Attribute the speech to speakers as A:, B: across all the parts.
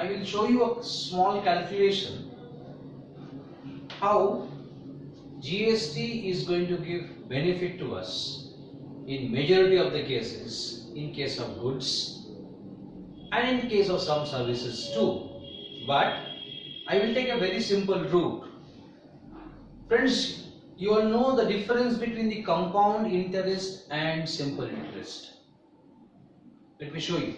A: I will show you a small calculation how GST is going to give benefit to us in majority of the cases, in case of goods and in case of some services too. But I will take a very simple route. Friends, you all know the difference between the compound interest and simple interest. Let me show you.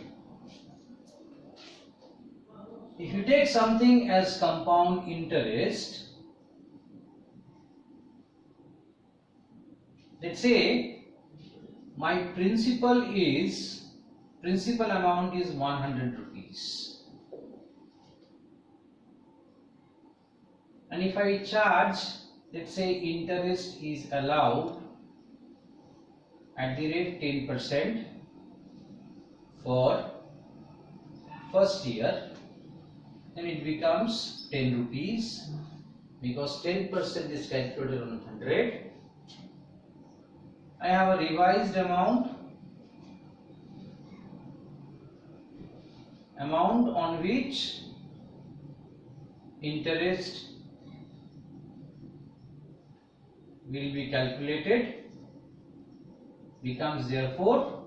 A: If you take something as compound interest, let's say my principal amount is 100 rupees, and if I charge, let's say interest is allowed at the rate 10% for first year, then it becomes 10 rupees because 10% is calculated on 100. I have a revised amount on which interest will be calculated, becomes therefore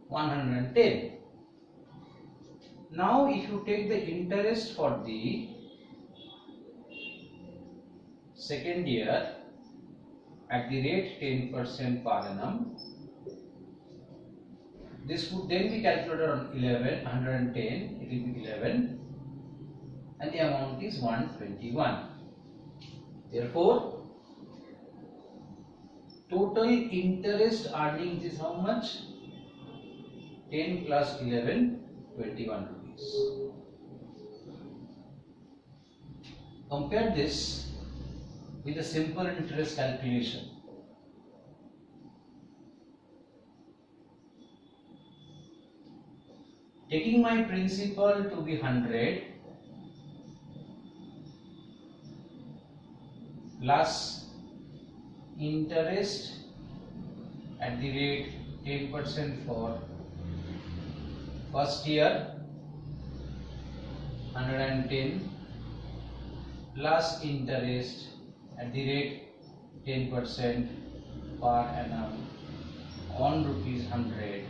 A: 110. Now if you take the interest for the second year at the rate 10% per annum, this would then be calculated on 110, it will be 11, and the amount is 121. Therefore, total interest earnings is how much? 10 plus 11, 21 rupees. Compare this with a simple interest calculation. Taking my principal to be 100 plus interest at the rate 10% for first year 110 plus interest at the rate 10% per annum on rupees 100,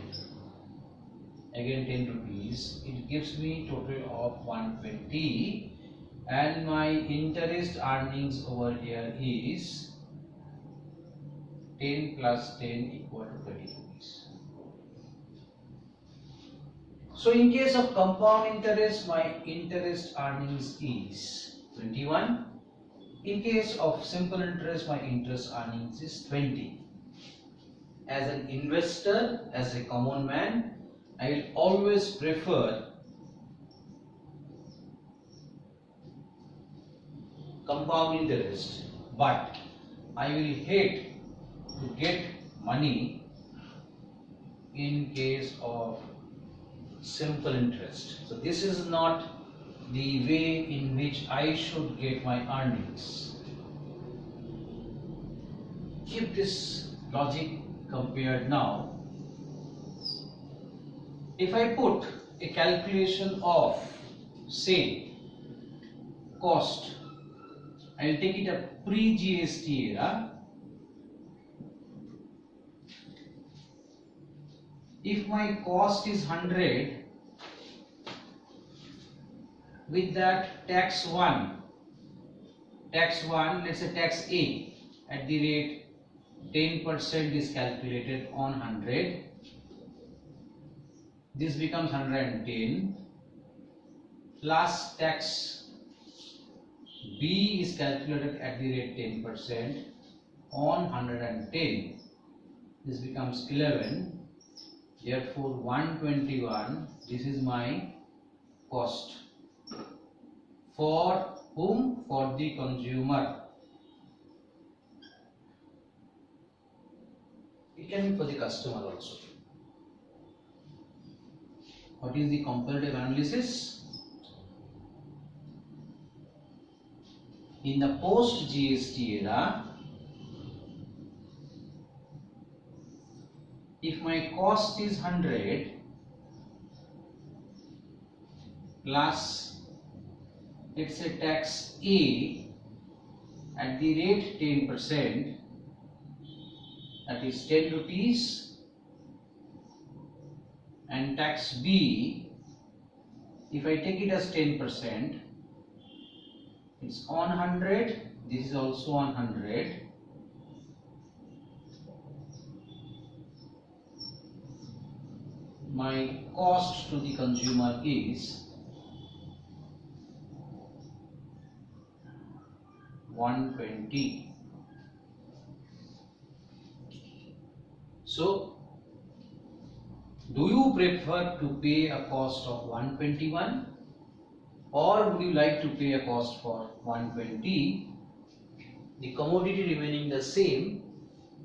A: again 10 rupees, it gives me total of 120, and my interest earnings over here is 10 plus 10 equal to 20 rupees. So in case of compound interest, my interest earnings is 21. In case of simple interest, my interest earnings is 20. As an investor, as a common man, I will always prefer compound interest, but I will hate to get money in case of simple interest. So this is not the way in which I should get my earnings. Keep this logic compared now. If I put a calculation of, say, cost, I will take it a pre-GST era. If my cost is 100, with that tax 1, let's say tax A at the rate 10% is calculated on 100. This becomes 110 plus tax B is calculated at the rate 10% on 110. This becomes 11. Therefore 121, this is my cost. For whom? For the consumer. It can be for the customer also. What is the comparative analysis? In the post GST era, if my cost is 100, plus, let's say, tax A at the rate 10%, that is 10 rupees, and tax B, if I take it as 10%, it's on 100, this is also on 100. My cost to the consumer is 120. So, do you prefer to pay a cost of 121, or would you like to pay a cost for 120? The commodity remaining the same,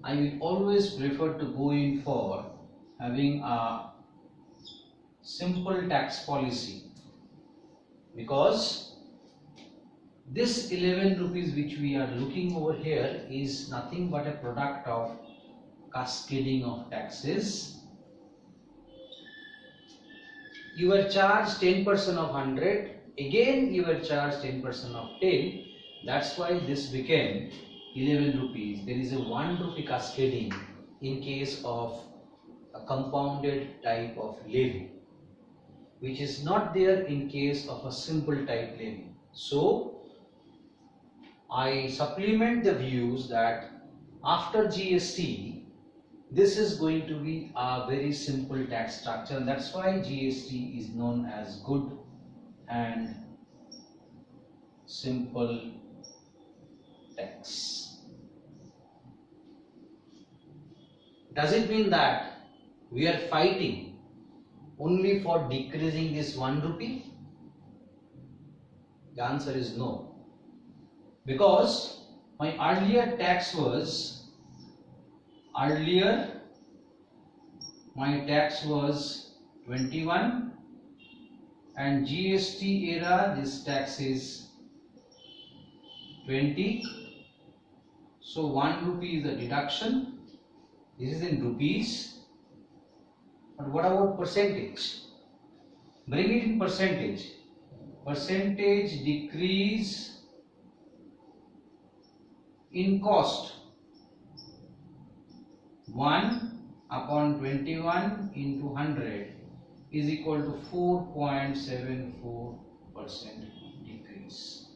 A: I will always prefer to go in for having a simple tax policy, because this 11 rupees which we are looking over here is nothing but a product of cascading of taxes. You were charged 10% of 100, again you were charged 10% of 10, that's why this became 11 rupees. There is a 1 rupee cascading in case of a compounded type of levy, which is not there in case of a simple type levy. So, I supplement the views that after GST, this is going to be a very simple tax structure, and that's why GST is known as good and simple tax. Does it mean that we are fighting only for decreasing this 1 rupee? The answer is no. Because my earlier tax was, my tax was 21, and GST era this tax is 20. So 1 rupee is a deduction. This is in rupees. But what about percentage? Bring it in percentage. Percentage decrease in cost. 1 upon 21 into 100 is equal to 4.74% decrease.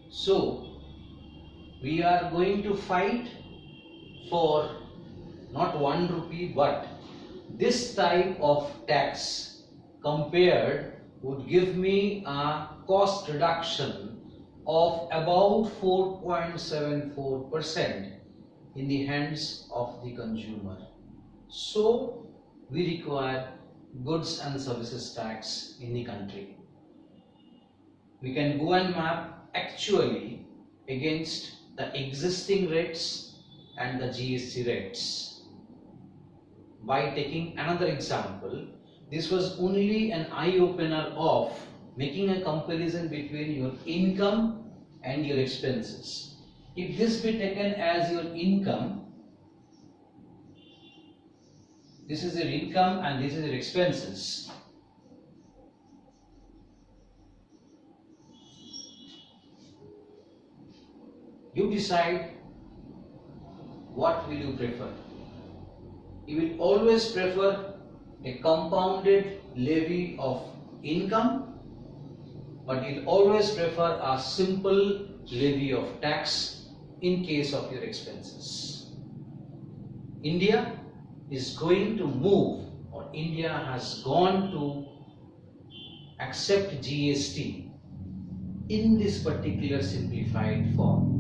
A: So, we are going to fight for not 1 rupee, but this type of tax compared would give me a cost reduction of about 4.74% in the hands of the consumer. So, we require goods and services tax in the country. We can go and map actually against the existing rates and the GST rates. By taking another example, this was only an eye-opener of making a comparison between your income and your expenses. If this be taken as your income, this is your income and this is your expenses. You decide what will you prefer. You will always prefer a compounded levy of income, but you'll always prefer a simple levy of tax in case of your expenses. India is going to move, or India has gone to accept GST in this particular simplified form.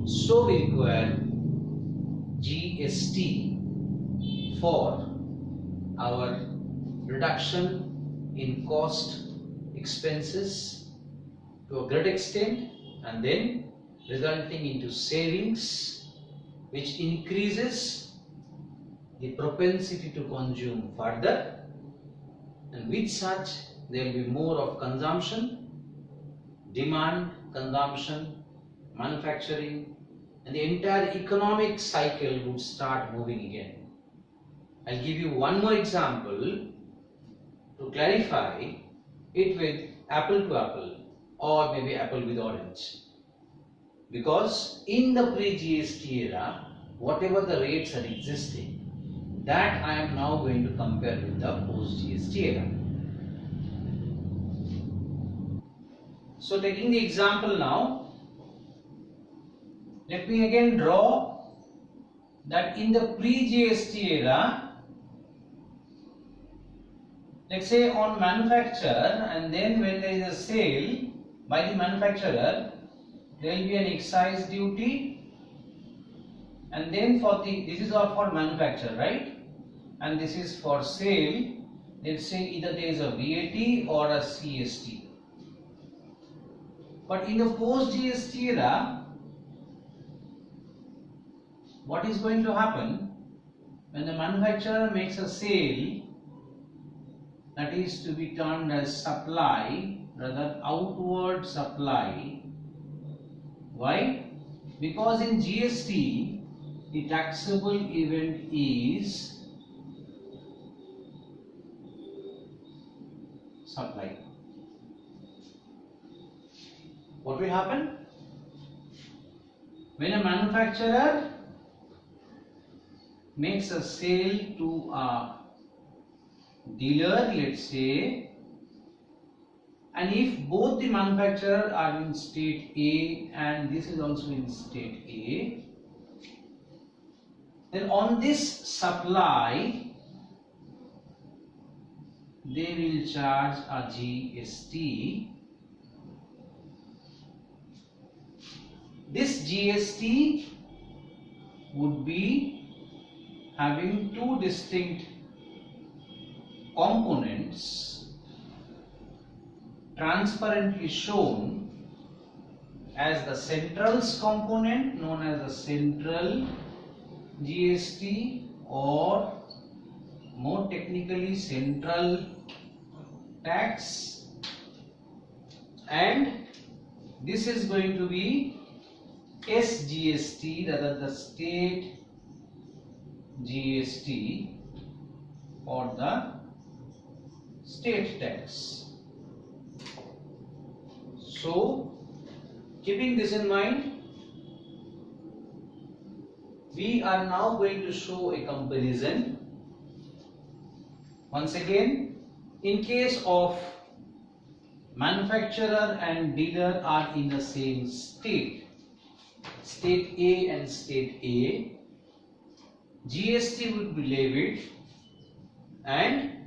A: So we require GST for our reduction in cost expenses to a great extent, and then resulting into savings, which increases the propensity to consume further, and with such there will be more of consumption, demand, consumption, manufacturing, and the entire economic cycle would start moving again. I'll give you one more example to to clarify it with apple to apple or maybe apple with orange. Because in the pre-GST era, whatever the rates are existing, that I am now going to compare with the post-GST era. So taking the example now, let me again draw that in the pre-GST era, let's say on manufacturer, and then when there is a sale by the manufacturer, there will be an excise duty, and then for the, this is all for manufacturer, right? And this is for sale. Let's say either there is a VAT or a CST. But in the post GST era, what is going to happen when the manufacturer makes a sale, that is to be termed as supply, rather outward supply. Why? Because in GST, the taxable event is supply. What will happen? When a manufacturer makes a sale to a dealer, let's say, and if both the manufacturer are in state A and this is also in state A, then on this supply they will charge a GST. This GST would be having two distinct components transparently shown as the centrals component known as the central GST, or more technically central tax, and this is going to be SGST, rather the state GST or the state tax. So keeping this in mind, we are now going to show a comparison. Once again, in case of manufacturer and dealer are in the same state, state A and state A, GST would be levied, and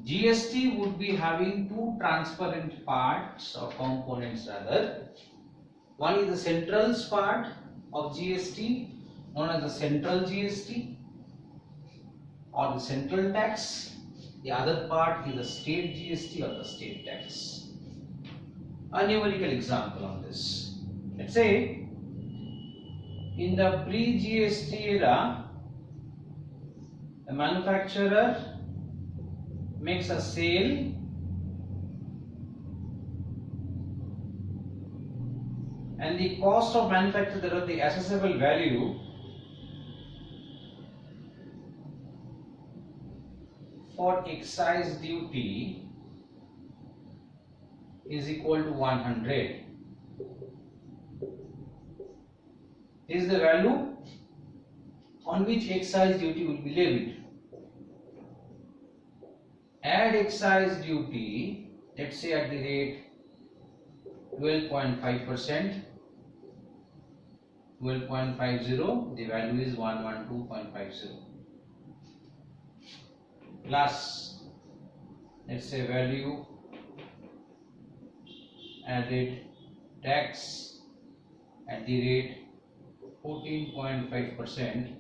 A: GST would be having two transparent parts or components rather. One is the centrals part of GST known as the central GST or the central tax. The other part is the state GST or the state tax. A numerical example on this. Let's say in the pre-GST era, the manufacturer makes a sale and the cost of manufacture, that is the assessable value for excise duty, is equal to 100. This is the value on which excise duty will be levied. Add excise duty, let's say at the rate 12.5%, 12.50, the value is 112.50, plus let's say value added tax at the rate 14.5%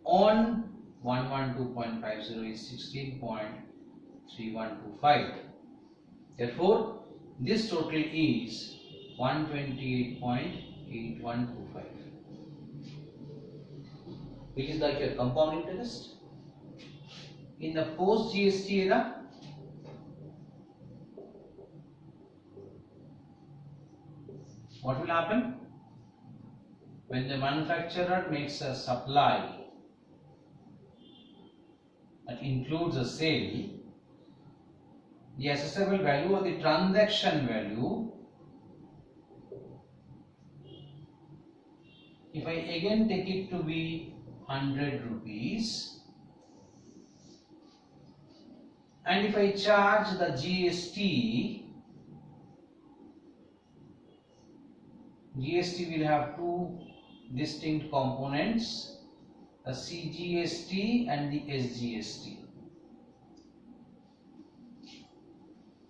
A: on 112.50 is 16.3125. Therefore, this total is 128.8125, which is like your compound interest. In the post GST era, what will happen? When the manufacturer makes a supply that includes a sale, the assessable value or the transaction value, if I again take it to be 100 rupees, and if I charge the GST will have two distinct components, the CGST and the SGST.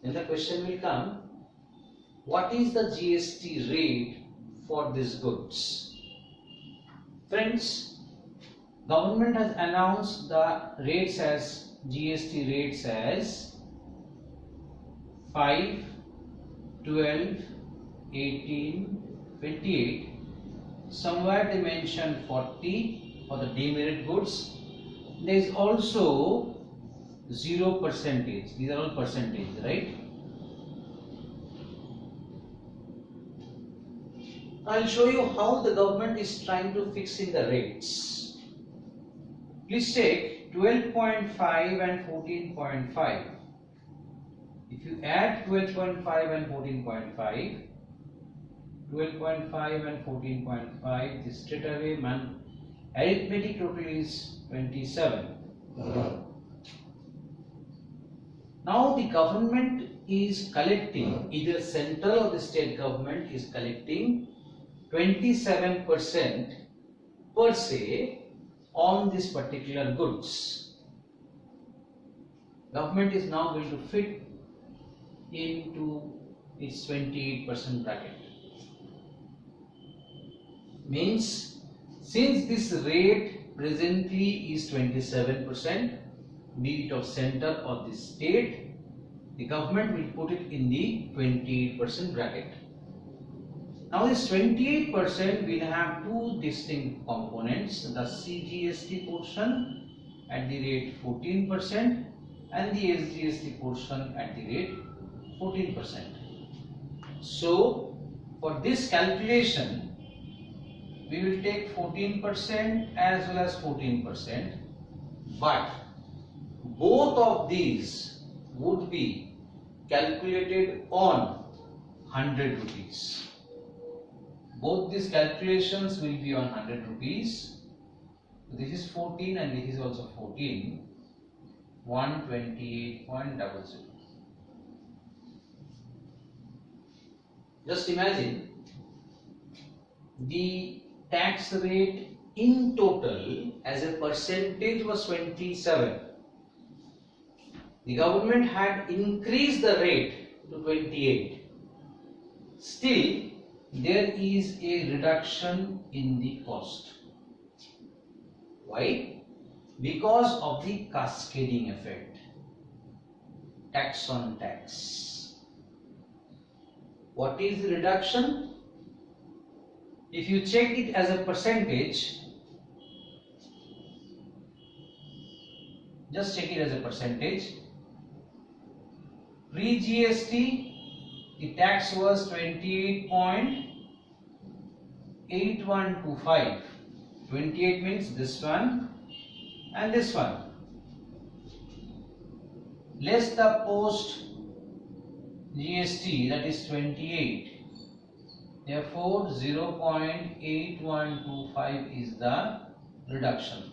A: Then the question will come, what is the GST rate for these goods? Friends, government has announced the rates as GST rates as 5, 12, 18, 28. Somewhere they mention 40 for the demerit goods. There is also 0%. These are all percentage, right? I'll show you how the government is trying to fix in the rates. Please take 12.5 and 14.5. If you add 12.5 and 14.5, 12.5 and 14.5, this straight away arithmetic total is 27. Now the government is collecting, either central or the state government is collecting 27% per se on this particular goods. Government is now going to fit into its 28% bracket. Means, since this rate presently is 27%, be it of center or the state, the government will put it in the 28% bracket. Now this 28% will have two distinct components, the CGST portion at the rate 14% and the SGST portion at the rate 14%. So for this calculation, we will take 14% as well as 14%, but both of these would be calculated on 100 rupees. Both these calculations will be on 100 rupees. This is 14 and this is also 14. 128.00. Just imagine the tax rate in total as a percentage was 27. The government had increased the rate to 28. Still, there is a reduction in the cost. Why? Because of the cascading effect. Tax on tax. What is the reduction? If you check it as a percentage, just check it as a percentage. Pre-GST, the tax was 28.8125. 28 means this one and this one. Less the post GST, that is 28. Therefore, 0.8125 is the reduction.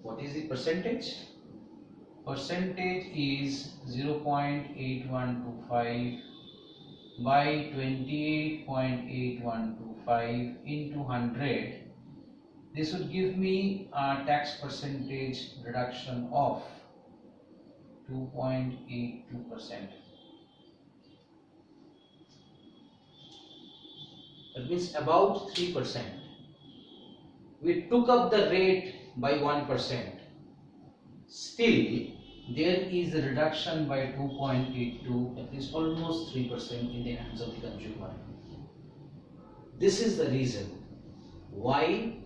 A: What is the percentage? Percentage is 0.8125 by 28.8125 into 100. This would give me a tax percentage reduction of 2.82%. That means about 3%. We took up the rate by 1%. Still, there is a reduction by 2.82, that is almost 3% in the hands of the consumer. This is the reason why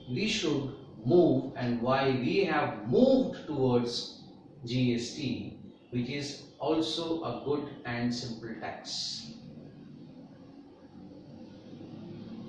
A: we should move and why we have moved towards GST, which is also a good and simple tax.